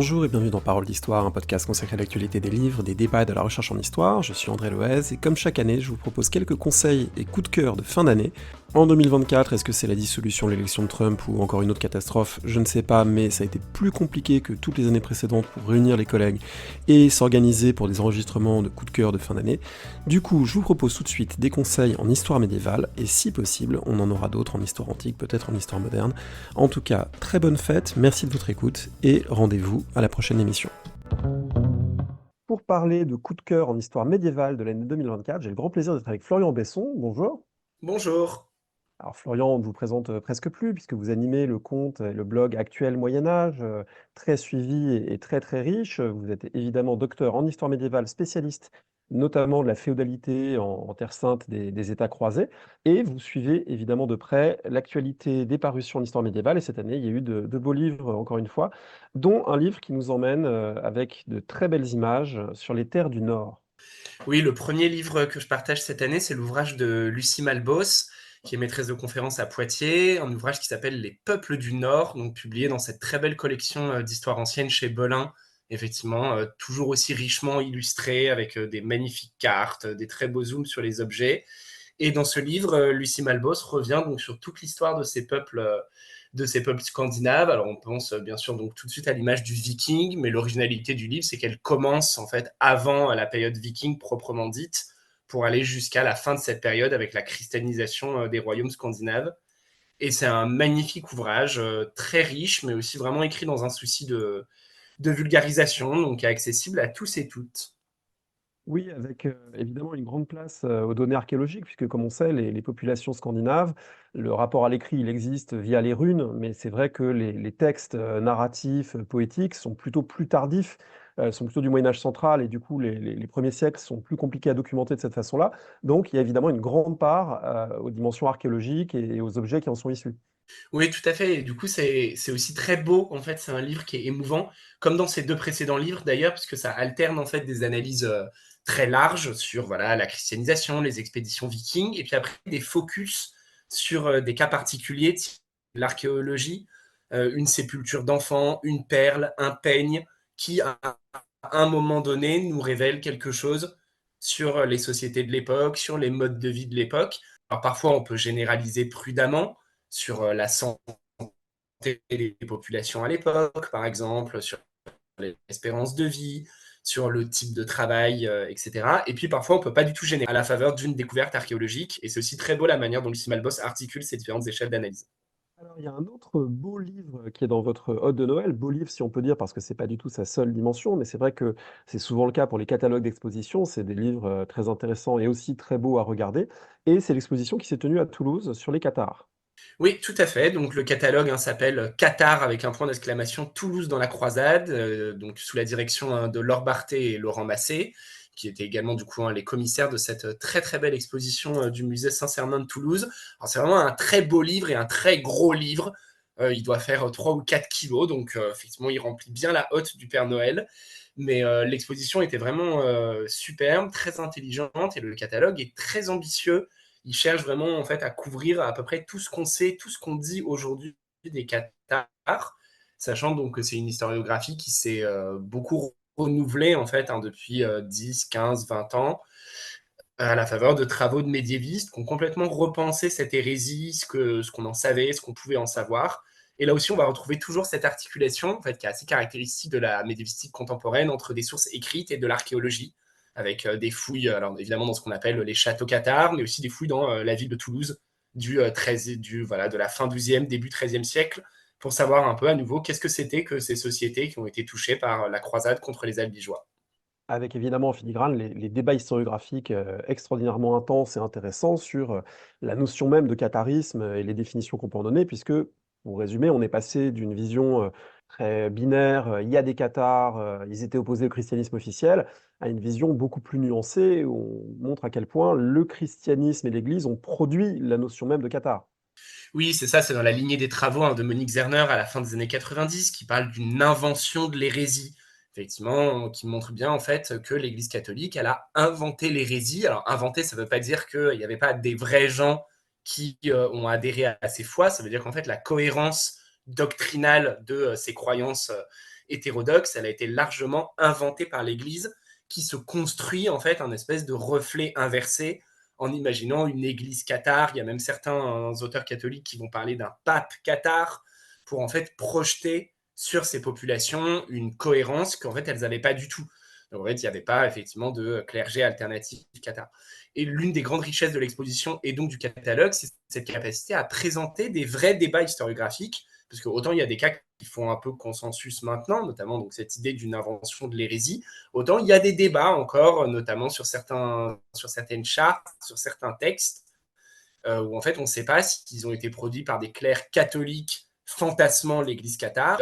Bonjour et bienvenue dans Parole d'Histoire, un podcast consacré à l'actualité des livres, des débats et de la recherche en histoire. Je suis André Loez et comme chaque année, je vous propose quelques conseils et coups de cœur de fin d'année. En 2024, est-ce que c'est la dissolution de l'élection de Trump ou encore une autre catastrophe? Je ne sais pas, mais ça a été plus compliqué que toutes les années précédentes pour réunir les collègues et s'organiser pour des enregistrements de coups de cœur de fin d'année. Du coup, je vous propose tout de suite des conseils en histoire médiévale et si possible, on en aura d'autres en histoire antique, peut-être en histoire moderne. En tout cas, très bonne fête, merci de votre écoute et rendez-vous à la prochaine émission. Pour parler de coup de cœur en histoire médiévale de l'année 2024, j'ai le grand plaisir d'être avec Florian Besson. Bonjour. Bonjour. Alors Florian, on ne vous présente presque plus puisque vous animez le compte et le blog Actuel Moyen Âge, très suivi et très très riche. Vous êtes évidemment docteur en histoire médiévale, spécialiste notamment de la féodalité en Terre Sainte des États croisés, et vous suivez évidemment de près l'actualité des parutions en histoire médiévale. Et cette année, il y a eu de beaux livres, encore une fois, dont un livre qui nous emmène avec de très belles images sur les terres du Nord. Oui, le premier livre que je partage cette année, c'est l'ouvrage de Lucie Malbos, qui est maîtresse de conférences à Poitiers, un ouvrage qui s'appelle Les peuples du Nord, donc publié dans cette très belle collection d'histoire ancienne chez Belin, effectivement, toujours aussi richement illustré, avec des magnifiques cartes, des très beaux zooms sur les objets. Et dans ce livre, Lucie Malbos revient donc sur toute l'histoire de ces peuples scandinaves. Alors on pense bien sûr donc tout de suite à l'image du Viking, mais l'originalité du livre, c'est qu'elle commence en fait avant la période Viking proprement dite, pour aller jusqu'à la fin de cette période avec la christianisation des royaumes scandinaves. Et c'est un magnifique ouvrage, très riche, mais aussi vraiment écrit dans un souci de vulgarisation, donc accessible à tous et toutes. Oui, avec évidemment une grande place aux données archéologiques, puisque comme on sait, les populations scandinaves, le rapport à l'écrit, il existe via les runes, mais c'est vrai que les textes narratifs, poétiques sont plutôt plus tardifs, sont plutôt du Moyen Âge central, et du coup, les premiers siècles sont plus compliqués à documenter de cette façon-là. Donc, il y a évidemment une grande part aux dimensions archéologiques et aux objets qui en sont issus. Oui, tout à fait. Et du coup, c'est aussi très beau. En fait, c'est un livre qui est émouvant, comme dans ces deux précédents livres d'ailleurs, puisque ça alterne en fait des analyses très larges sur voilà la christianisation, les expéditions vikings, et puis après des focus sur des cas particuliers, l'archéologie, une sépulture d'enfant, une perle, un peigne, qui à un moment donné nous révèle quelque chose sur les sociétés de l'époque, sur les modes de vie de l'époque. Alors parfois, on peut généraliser prudemment sur la santé des populations à l'époque, par exemple, sur l'espérance de vie, sur le type de travail, etc. Et puis parfois, on ne peut pas du tout gêner à la faveur d'une découverte archéologique. Et c'est aussi très beau la manière dont Lucie Malbos articule ces différentes échelles d'analyse. Alors, il y a un autre beau livre qui est dans votre ode de Noël, beau livre si on peut dire, parce que c'est pas du tout sa seule dimension, mais c'est vrai que c'est souvent le cas pour les catalogues d'exposition, c'est des livres très intéressants et aussi très beaux à regarder, et c'est l'exposition qui s'est tenue à Toulouse sur les cathares. Oui, tout à fait. Donc le catalogue s'appelle Qatar avec un point d'exclamation Toulouse dans la croisade, donc sous la direction de Laure Barthé et Laurent Massé, qui étaient également du coup les commissaires de cette très très belle exposition du musée Saint-Sernin de Toulouse. Alors c'est vraiment un très beau livre et un très gros livre. Il doit faire 3 ou 4 kilos, donc effectivement il remplit bien la hotte du Père Noël. Mais l'exposition était vraiment superbe, très intelligente et le catalogue est très ambitieux. Il cherche vraiment en fait à couvrir à peu près tout ce qu'on sait, tout ce qu'on dit aujourd'hui des Qatars, sachant donc que c'est une historiographie qui s'est beaucoup renouvelée en fait depuis 10, 15, 20 ans à la faveur de travaux de médiévistes qui ont complètement repensé cette hérésie, ce qu'on en savait, ce qu'on pouvait en savoir. Et là aussi, on va retrouver toujours cette articulation en fait, qui est assez caractéristique de la médiévistique contemporaine entre des sources écrites et de l'archéologie, avec des fouilles, alors évidemment dans ce qu'on appelle les châteaux cathares, mais aussi des fouilles dans la ville de Toulouse voilà, de la fin 12e, début 13e siècle, pour savoir un peu à nouveau qu'est-ce que c'était que ces sociétés qui ont été touchées par la croisade contre les Albigeois. Avec évidemment en filigrane les débats historiographiques extraordinairement intenses et intéressants sur la notion même de catharisme et les définitions qu'on peut en donner, puisque, pour résumer, on est passé d'une vision très binaire, il y a des cathares, ils étaient opposés au christianisme officiel, à une vision beaucoup plus nuancée, où on montre à quel point le christianisme et l'Église ont produit la notion même de cathare. Oui, c'est ça, c'est dans la lignée des travaux de Monique Zerner à la fin des années 90 qui parle d'une invention de l'hérésie. Effectivement, qui montre bien en fait que l'Église catholique, elle a inventé l'hérésie. Alors, inventer, ça ne veut pas dire qu'il n'y avait pas des vrais gens qui ont adhéré à ces foi. Ça veut dire qu'en fait, la cohérence doctrinale de ces croyances hétérodoxe, elle a été largement inventée par l'Église, qui se construit en fait un espèce de reflet inversé en imaginant une église cathare. Il y a même certains auteurs catholiques qui vont parler d'un pape cathare pour en fait projeter sur ces populations une cohérence qu'en fait elles n'avaient pas du tout. Donc en fait, il n'y avait pas effectivement de clergé alternatif cathare. Et l'une des grandes richesses de l'exposition et donc du catalogue, c'est cette capacité à présenter des vrais débats historiographiques, parce que autant il y a des cas qui font un peu consensus maintenant, notamment donc cette idée d'une invention de l'hérésie, autant il y a des débats encore, notamment sur certaines chartes, sur certains textes, où en fait on ne sait pas s'ils ont été produits par des clercs catholiques fantasmant l'Église cathare,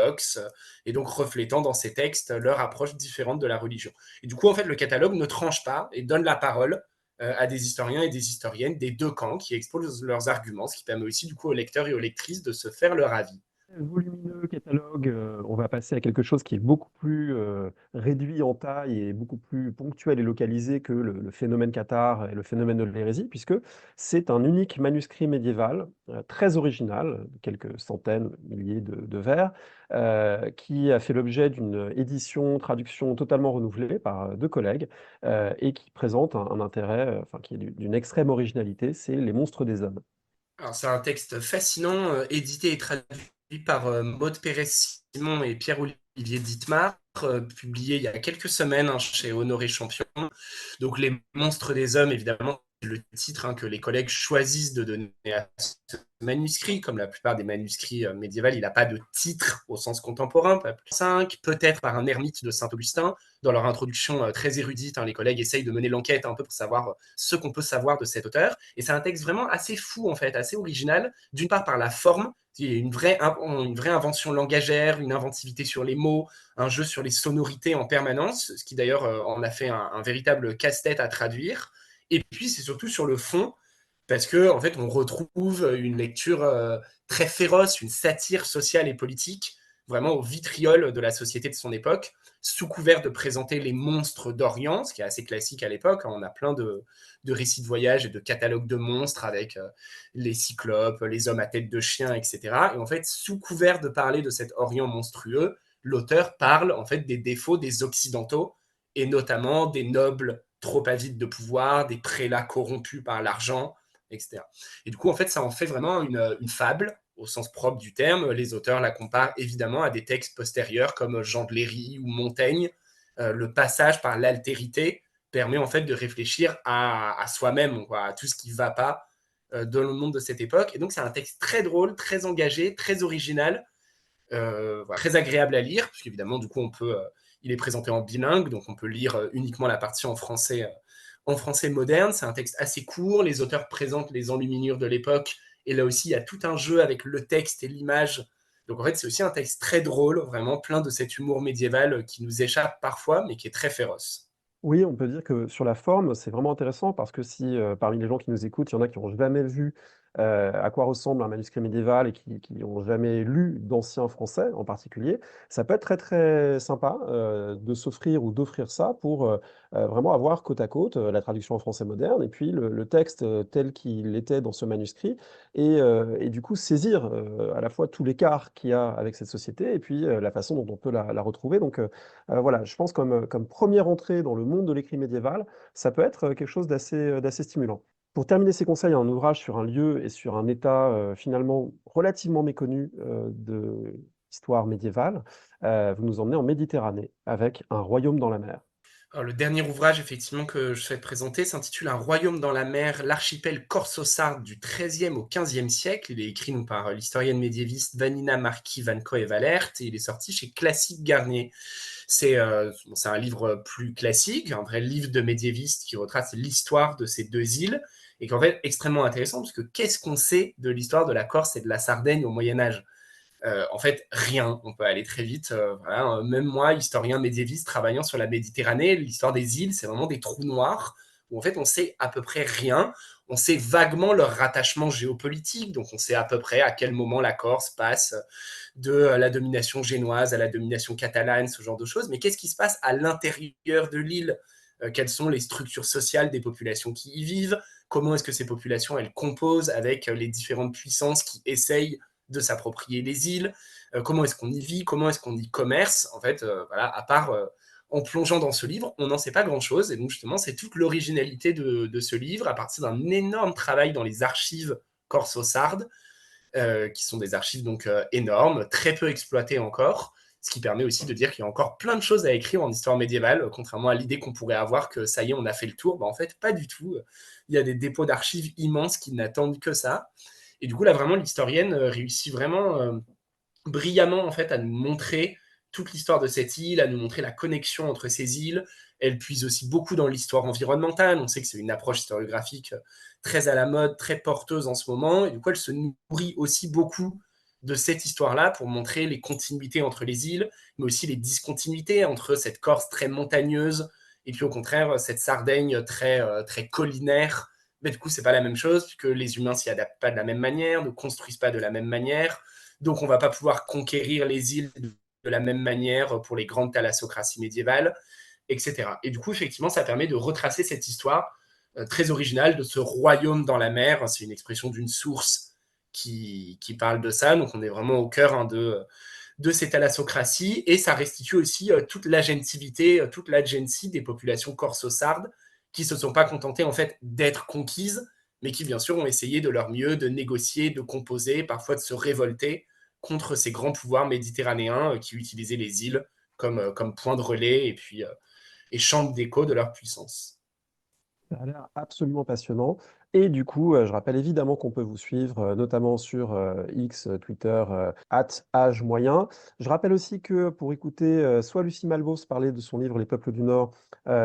et donc reflétant dans ces textes leur approche différente de la religion. Et du coup, en fait, le catalogue ne tranche pas et donne la parole à des historiens et des historiennes des deux camps qui exposent leurs arguments, ce qui permet aussi du coup aux lecteurs et aux lectrices de se faire leur avis. Volumineux catalogue, on va passer à quelque chose qui est beaucoup plus réduit en taille et beaucoup plus ponctuel et localisé que le phénomène cathare et le phénomène de l'hérésie, puisque c'est un unique manuscrit médiéval, très original, quelques centaines, milliers de vers, qui a fait l'objet d'une édition, traduction totalement renouvelée par deux collègues, et qui présente un intérêt, enfin qui est d'une extrême originalité, c'est Les Monstres des Hommes. Alors, c'est un texte fascinant, édité et traduit par Maud Pérez-Simon et Pierre-Olivier Dittmar, publié il y a quelques semaines chez Honoré Champion. Donc, Les Monstres des Hommes, évidemment, c'est le titre que les collègues choisissent de donner à ce manuscrit. Comme la plupart des manuscrits médiévaux, il n'a pas de titre au sens contemporain, pas plus 5, peut-être par un ermite de Saint-Augustin. Dans leur introduction très érudite, les collègues essayent de mener l'enquête un peu pour savoir ce qu'on peut savoir de cet auteur. Et c'est un texte vraiment assez fou, en fait, assez original, d'une part par la forme, il y a une vraie invention langagère, une inventivité sur les mots, un jeu sur les sonorités en permanence, ce qui d'ailleurs en a fait un véritable casse-tête à traduire. Et puis c'est surtout sur le fond, parce que en fait on retrouve une lecture très féroce, une satire sociale et politique, vraiment au vitriol de la société de son époque, sous couvert de présenter les monstres d'Orient, ce qui est assez classique à l'époque. On a plein de récits de voyage et de catalogues de monstres avec les cyclopes, les hommes à tête de chien, etc. Et en fait, sous couvert de parler de cet Orient monstrueux, l'auteur parle en fait des défauts des Occidentaux, et notamment des nobles trop avides de pouvoir, des prélats corrompus par l'argent, etc. Et du coup, en fait, ça en fait vraiment une fable, au sens propre du terme. Les auteurs la comparent évidemment à des textes postérieurs comme Jean de Léry ou Montaigne. Le passage par l'altérité permet en fait de réfléchir à soi-même, quoi, à tout ce qui ne va pas dans le monde de cette époque. Et donc, c'est un texte très drôle, très engagé, très original, voilà, très agréable à lire, puisqu'évidemment, du coup, il est présenté en bilingue, donc on peut lire uniquement la partie en français moderne. C'est un texte assez court, les auteurs présentent les enluminures de l'époque, et là aussi, il y a tout un jeu avec le texte et l'image. Donc en fait, c'est aussi un texte très drôle, vraiment plein de cet humour médiéval qui nous échappe parfois, mais qui est très féroce. Oui, on peut dire que sur la forme, c'est vraiment intéressant parce que si, parmi les gens qui nous écoutent, il y en a qui n'ont jamais vu, à quoi ressemble un manuscrit médiéval et qui n'ont jamais lu d'ancien français en particulier, ça peut être très, très sympa, de s'offrir ou d'offrir ça pour, vraiment avoir côte à côte, la traduction en français moderne et puis le texte, tel qu'il était dans ce manuscrit et du coup saisir, à la fois tout l'écart qu'il y a avec cette société et puis, la façon dont on peut la retrouver donc voilà, je pense comme 1re entrée dans le monde de l'écrit médiéval, ça peut être, quelque chose d'assez stimulant. Pour terminer ces conseils, un ouvrage sur un lieu et sur un état, finalement relativement méconnu, de l'histoire médiévale, vous nous emmenez en Méditerranée avec Un royaume dans la mer. Alors, le dernier ouvrage, effectivement, que je souhaite présenter s'intitule Un royaume dans la mer, l'archipel corso-sarde du XIIIe au XVe siècle. Il est écrit donc, par l'historienne médiéviste Vanina Marquis van Coe-Valert et il est sorti chez Classique Garnier. C'est un livre plus classique, un vrai livre de médiéviste qui retrace l'histoire de ces deux îles et qui est en fait extrêmement intéressant parce que qu'est-ce qu'on sait de l'histoire de la Corse et de la Sardaigne au Moyen-Âge? En fait, rien. On peut aller très vite. Voilà. Même moi, historien médiéviste, travaillant sur la Méditerranée, l'histoire des îles, c'est vraiment des trous noirs où en fait on sait à peu près rien. On sait vaguement leur rattachement géopolitique, donc on sait à peu près à quel moment la Corse passe de la domination génoise à la domination catalane, ce genre de choses. Mais qu'est-ce qui se passe à l'intérieur de l'île? Quelles sont les structures sociales des populations qui y vivent? Comment est-ce que ces populations elles composent avec les différentes puissances qui essayent de s'approprier les îles? comment est-ce qu'on y vit, comment est-ce qu'on y commerce. En fait, voilà, à part en plongeant dans ce livre, on n'en sait pas grand-chose. Et donc justement, c'est toute l'originalité de ce livre, à partir d'un énorme travail dans les archives corso-sardes, qui sont des archives donc énormes, très peu exploitées encore, ce qui permet aussi de dire qu'il y a encore plein de choses à écrire en histoire médiévale, contrairement à l'idée qu'on pourrait avoir que ça y est, on a fait le tour. En fait, pas du tout. Il y a des dépôts d'archives immenses qui n'attendent que ça. Et du coup, là, vraiment, l'historienne réussit vraiment brillamment en fait à nous montrer toute l'histoire de cette île, à nous montrer la connexion entre ces îles. Elle puise aussi beaucoup dans l'histoire environnementale. On sait que c'est une approche historiographique très à la mode, très porteuse en ce moment. Et du coup, elle se nourrit aussi beaucoup de cette histoire-là pour montrer les continuités entre les îles, mais aussi les discontinuités entre cette Corse très montagneuse et puis au contraire cette Sardaigne très collinaire. Mais du coup, c'est pas la même chose, puisque les humains s'y adaptent pas de la même manière, ne construisent pas de la même manière. Donc, on va pas pouvoir conquérir les îles de la même manière pour les grandes thalassocraties médiévales, etc. Et du coup, effectivement, ça permet de retracer cette histoire très originale de ce royaume dans la mer. C'est une expression d'une source qui parle de ça. Donc, on est vraiment au cœur de ces thalassocraties. Et ça restitue aussi toute l'agentivité, toute l'agency des populations corso-sardes qui ne se sont pas contentées en fait d'être conquises, mais qui bien sûr ont essayé de leur mieux de négocier, de composer, parfois de se révolter contre ces grands pouvoirs méditerranéens qui utilisaient les îles comme point de relais et puis et chambre d'écho de leur puissance. Ça a l'air absolument passionnant. Et du coup, je rappelle évidemment qu'on peut vous suivre, notamment sur X, Twitter, @agemoyen. Je rappelle aussi que pour écouter soit Lucie Malbos parler de son livre Les peuples du Nord,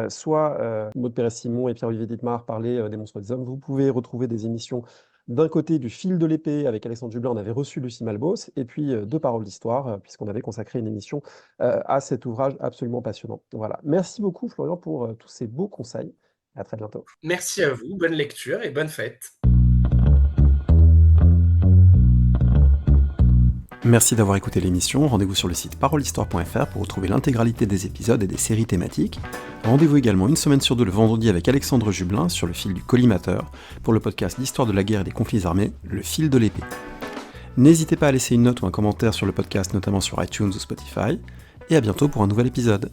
soit Maud Pérez-Simon et Pierre-Olivier Dittmar parler des monstres des hommes, vous pouvez retrouver des émissions d'un côté du fil de l'épée avec Alexandre Jublin, on avait reçu Lucie Malbos, et puis deux paroles d'histoire, puisqu'on avait consacré une émission à cet ouvrage absolument passionnant. Voilà. Merci beaucoup Florian pour tous ces beaux conseils. À très bientôt. Merci à vous, bonne lecture et bonne fête. Merci d'avoir écouté l'émission. Rendez-vous sur le site parolehistoire.fr pour retrouver l'intégralité des épisodes et des séries thématiques. Rendez-vous également une semaine sur deux le vendredi avec Alexandre Jublin sur le fil du collimateur pour le podcast d'histoire de la guerre et des conflits armés, Le fil de l'épée. N'hésitez pas à laisser une note ou un commentaire sur le podcast, notamment sur iTunes ou Spotify. Et à bientôt pour un nouvel épisode.